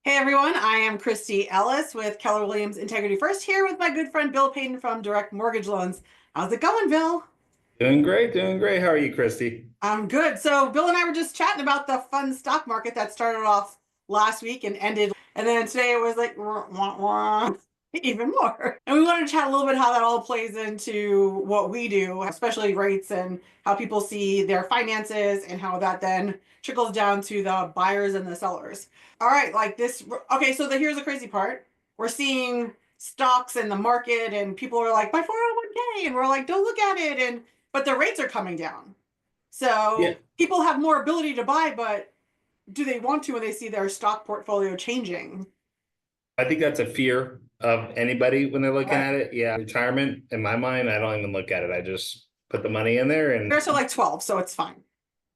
Hey everyone, I am Christie Ellis with Keller Williams Integrity First here with my good friend Bill Paden from Direct Mortgage Loans. How's it going, Bill? Doing great, doing great. How are you, Christy? I'm good. So Bill and I were just chatting about the fun stock market that started off last week and ended, and then today it was like wah, wah, wah, even more. And we wanted to chat a little bit how that all plays into what we do, especially rates and how people see their finances and how that then trickles down to the buyers and the sellers. All right, like this. Okay, so here's the crazy part. We're seeing stocks in the market, and people are like, my 401k, and we're like, don't look at it, and but the rates are coming down. Yeah, So people have more ability to buy, but do they want to when they see their stock portfolio changing? I think that's a fear of anybody when they're looking Okay. at it. Yeah, retirement, in my mind, I don't even look at it. I just put the money in there and They're still like 12, so it's fine.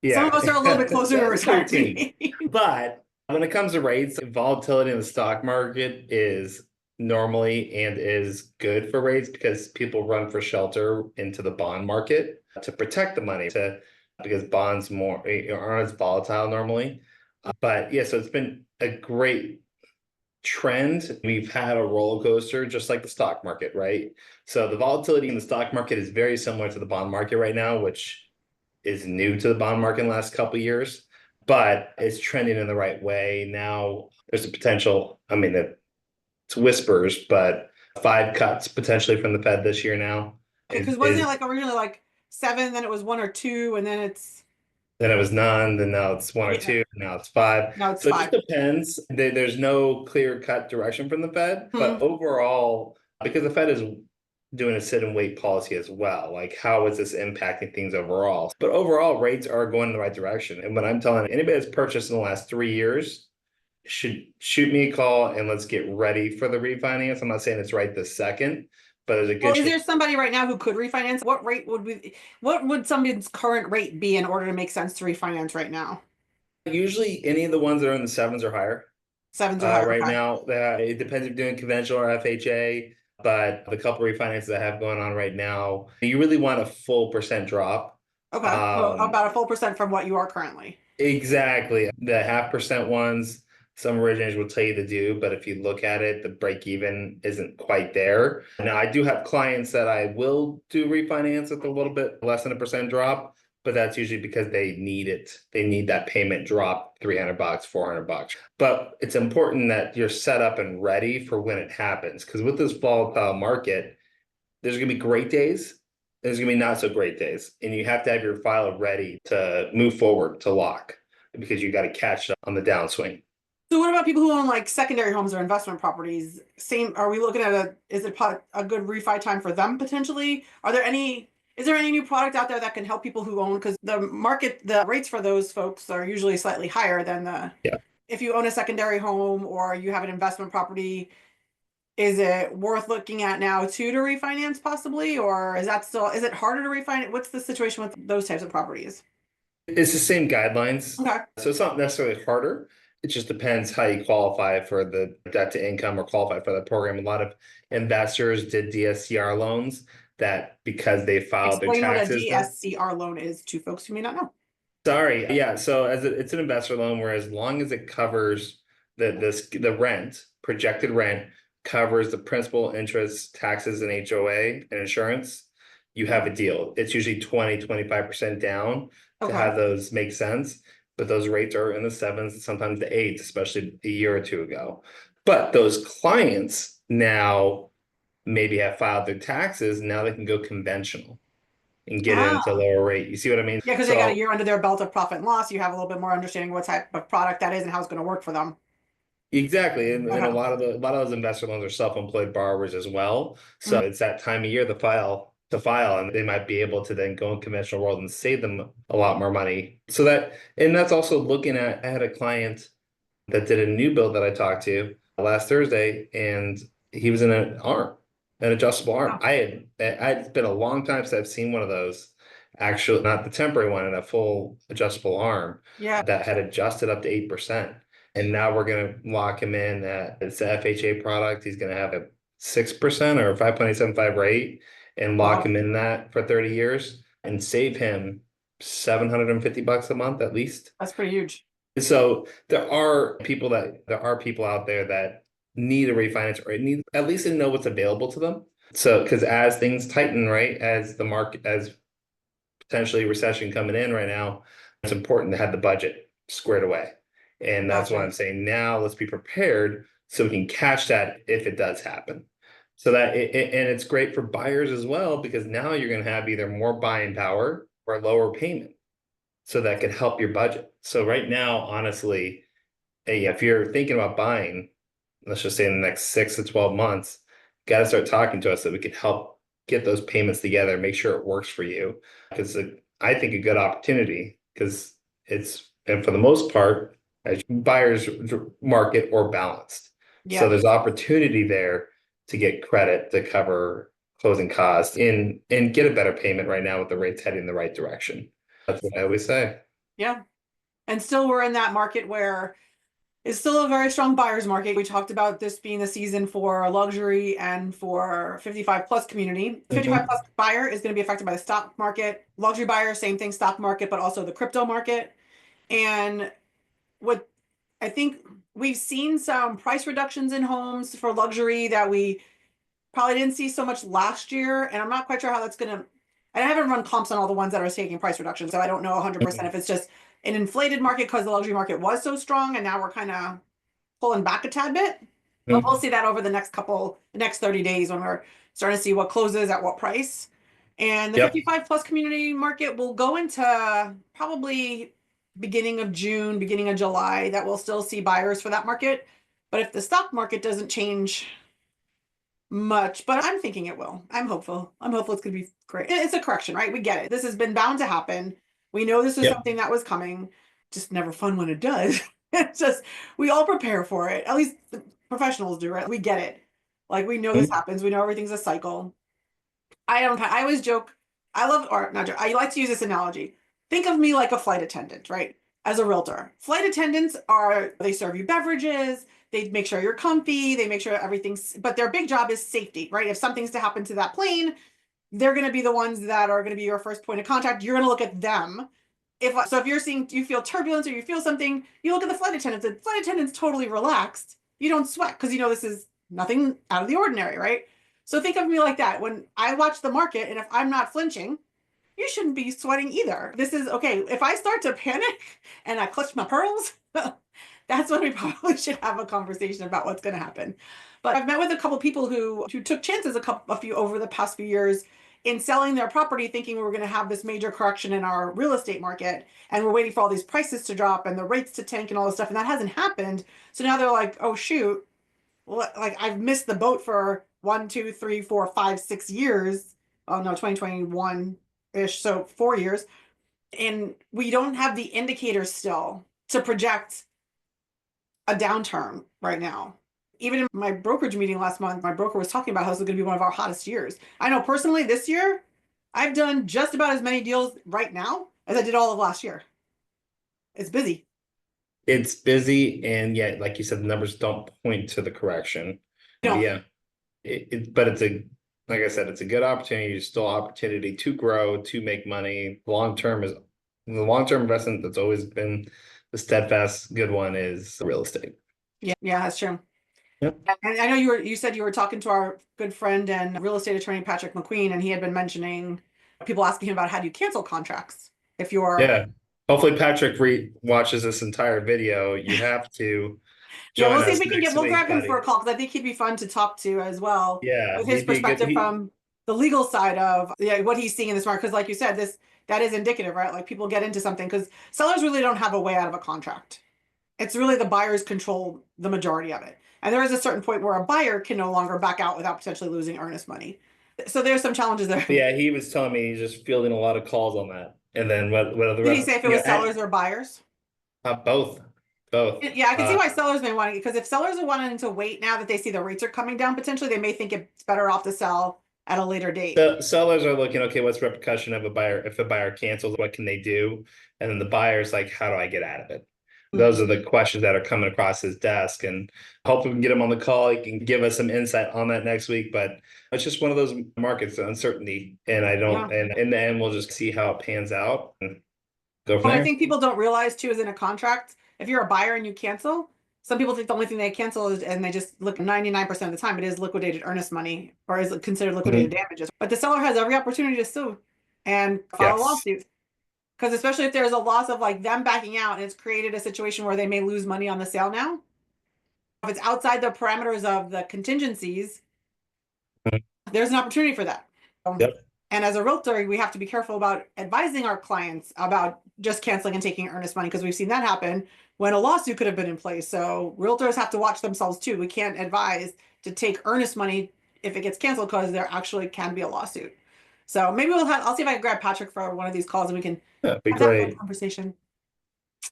Some of yeah, us are a little bit closer to 13. retirement. But when it comes to rates, volatility in the stock market is normally and is good for rates because people run for shelter into the bond market to protect the money to because bonds more aren't as volatile normally. But yeah, so it's been a great trend. We've had a roller coaster just like the stock market, right? So the volatility in the stock market is very similar to the bond market right now, which is new to the bond market in the last couple of years, but it's trending in the right way. Now there's a potential, I mean, it's whispers, but 5 cuts potentially from the Fed this year now Okay, because wasn't it is like originally like seven, then it was one or two, and then it's then it was none, then now it's one or yeah, two, now it's five. now it's So it just five. depends. There's no clear cut direction from the Fed, but Hmm. overall, because the Fed is doing a sit and wait policy as well, like how is this impacting things overall? But overall, rates are going in the right direction. And what I'm telling anybody that's purchased in the last 3 years should shoot me a call and let's get ready for the refinance. I'm not saying it's right this second, but there's a Well, good is chance. there somebody right now who could refinance? What would somebody's current rate be in order to make sense to refinance right now? Usually, any of the ones that are in the sevens or higher. Sevens or higher. Right Okay. now, it depends if you're doing conventional or FHA, but the couple refinances I have going on right now, you really want a full percent drop. Okay. So Um, about a full percent from what you are currently. exactly. The 0.5% ones, some originators will tell you to do, but if you look at it, the break even isn't quite there. Now, I do have clients that I will do refinance with a little bit less than a percent drop, but that's usually because they need it. They need that payment drop, $300, $400. But it's important that you're set up and ready for when it happens. Because with this volatile market, there's going to be great days. There's going to be not so great days. And you have to have your file ready to move forward to lock because you got to catch up on the downswing. So what about people who own like secondary homes or investment properties? Same, are we looking at is it a good refi time for them potentially? Is there any new product out there that can help people who own, because the rates for those folks are usually slightly higher than Yeah. if you own a secondary home or you have an investment property, is it worth looking at now too to refinance possibly? Or is it harder to refinance? What's the situation with those types of properties? It's the same guidelines. Okay. So it's not necessarily harder. It just depends how you qualify for the debt to income or qualify for the program. A lot of investors did DSCR loans that because they filed their Explain what a taxes. DSCR loan is to folks who may not know. Sorry, yeah. So it's an investor loan where as long as it covers the rent, projected rent covers the principal, interest, taxes, and HOA and insurance, you have a deal. It's usually 20-25% down to Okay. have those make sense. But those rates are in the sevens, sometimes the eights, especially a year or two ago. But those clients now maybe have filed their taxes, now they can go conventional and get it into Ah, lower rate. You see what I mean? yeah, because they got a So year under their belt of profit and loss. You have a little bit more understanding what type of product that is and how it's going to work for them. exactly, and a Okay. lot of those investor loans are self-employed borrowers as well. So Mhm. it's that time of year to file, and they might be able to then go in conventional world and save them a lot more money. So that's also looking at. I had a client that did a new build that I talked to last Thursday, and he was in an adjustable arm. Wow. It's been a long time since I've seen one of those. Actually, not the temporary one, and a full adjustable arm Yeah, that had adjusted up to 8%. And now we're gonna lock him in at it's a FHA product. He's gonna have a 6% or 5.875 rate and lock wow. him in that for 30 years and save him $750 a month at least. That's pretty huge. So there are people out there that need a refinance or need at least to know what's available to them. So because as things tighten, right, as the market as potentially recession coming in right now, it's important to have the budget squared away. And that's That's why I'm right. saying now let's be prepared so we can catch that if it does happen. So that and it's great for buyers as well because now you're going to have either more buying power or lower payment. So that could help your budget. So right now, honestly, hey, if you're thinking about buying, let's just say in the next 6 to 12 months, got to start talking to us so we can help get those payments together, make sure it works for you. Because I think a good opportunity, because and for the most part, a buyer's market or balanced. So Yeah. there's opportunity there to get credit to cover closing costs and get a better payment right now with the rates heading in the right direction. That's what I always say. Yeah. And still we're in that market where it's still a very strong buyer's market. We talked about this being the season for luxury and for 55 plus community. 55 plus Mhm. buyer is going to be affected by the stock market. Luxury buyer, same thing, stock market, but also the crypto market. And what I think we've seen some price reductions in homes for luxury that we probably didn't see so much last year. And I'm not quite sure how that's going to, I haven't run comps on all the ones that are taking price reductions. So I don't know 100% if it's just an inflated market because the luxury market was so strong and now we're kind of pulling back a tad bit. But we'll Mhm. see that over the next 30 days when we're starting to see what closes at what price. And the Yep. 55 plus community market will go into probably beginning of June, beginning of July, that we'll still see buyers for that market. But if the stock market doesn't change much, but I'm thinking it will. I'm hopeful. I'm hopeful it's going to be great. It's a correction, right? We get it. This has been bound to happen. We know this is Yep. something that was coming. Just never fun when it does. It's just we all prepare for it. At least the professionals do, right? We get it. Like we know this Mhm. happens. We know everything's a cycle. I don't. I always joke. I love, or not joke. I like to use this analogy. Think of me like a flight attendant, right? As a realtor, flight attendants they serve you beverages. They make sure you're comfy. They make sure everything's. But their big job is safety, right? If something's to happen to that plane, they're going to be the ones that are going to be your first point of contact. You're going to look at them. If you're seeing you feel turbulence or you feel something, you look at the flight attendants. The flight attendant's totally relaxed. You don't sweat because you know this is nothing out of the ordinary, right? So think of me like that. When I watch the market and if I'm not flinching, you shouldn't be sweating either. This is okay. If I start to panic and I clutch my pearls, that's when we probably should have a conversation about what's going to happen. But I've met with a couple people who took chances a few over the past few years in selling their property, thinking we were going to have this major correction in our real estate market, and we're waiting for all these prices to drop and the rates to tank and all this stuff, and that hasn't happened. So now they're like, "Oh shoot, like I've missed the boat for 1, 2, 3, 4, 5, 6 years. Oh no, 2021 ish, so 4 years, and we don't have the indicators still to project a downturn right now." Even in my brokerage meeting last month, my broker was talking about how this is going to be one of our hottest years. I know personally this year, I've done just about as many deals right now as I did all of last year. It's busy. It's busy, and yet, like you said, the numbers don't point to the correction. You But know, yeah, but like I said, it's a good opportunity. It's still opportunity to grow, to make money. Long term is the long term investment that's always been the steadfast good one is real estate. yeah, yeah, that's true. Yep. And I know you said you were talking to our good friend and real estate attorney Patrick McQueen, and he had been mentioning people asking him about how do you cancel contracts if you're. Yeah. Hopefully Patrick re watches this entire video. You have to Yeah, join we'll see if us we can next we'll week, grab him for a buddy. call because I think he'd be fun to talk to as well Yeah, with his he'd be good. perspective from the legal side of what he's seeing in this market. Because like you said, that is indicative, right? Like people get into something because sellers really don't have a way out of a contract. It's really the buyers control the majority of it. And there is a certain point where a buyer can no longer back out without potentially losing earnest money. So there's some challenges there. Did Yeah, he was telling me he's just fielding a lot of calls on that. And then what are the he rest? say if it was sellers or buyers? Both, both. Yeah, I can see why sellers may want to, because if sellers are wanting to wait now that they see the rates are coming down, potentially they may think it's better off to sell at a later date. The sellers are looking, okay, what's repercussion of a buyer? If a buyer cancels, what can they do? And then the buyer's like, how do I get out of it? Those are Mhm. the questions that are coming across his desk. And hopefully we can get him on the call. He can give us some insight on that next week. But it's just one of those markets, uncertainty. And I don't, Yeah. and in the end, we'll just see how it pans out and go from What I there. think people don't realize too is in a contract, if you're a buyer and you cancel, some people think the only thing they cancel is, and they just look 99% of the time, it is liquidated earnest money or is considered liquidated Mhm. damages. But the seller has every opportunity to sue and file a Yes. lawsuit. Because especially if there's a loss of like them backing out and it's created a situation where they may lose money on the sale now. If it's outside the parameters of the contingencies, Mhm. there's an opportunity for that. Yep. And as a realtor, we have to be careful about advising our clients about just canceling and taking earnest money because we've seen that happen when a lawsuit could have been in place. So realtors have to watch themselves too. We can't advise to take earnest money if it gets canceled because there actually can be a lawsuit. So maybe I'll see if I can grab Patrick for one of these calls and we can That'd be have that full great. conversation.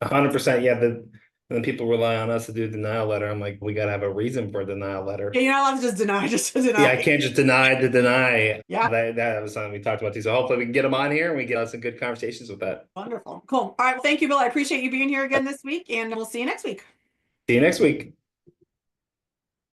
100%. Yeah. Then people rely on us to do a denial letter. I'm like, we got to have a reason for a denial Yeah, letter. you're not allowed to just deny, just to Yeah, I deny. can't just deny the deny. Yeah, That was something we talked about too. So hopefully we can get them on here and we get some good conversations with that. wonderful. Cool. All right. Well, thank you, Bill. I appreciate you being here again this week, and we'll see you next week. See you next week.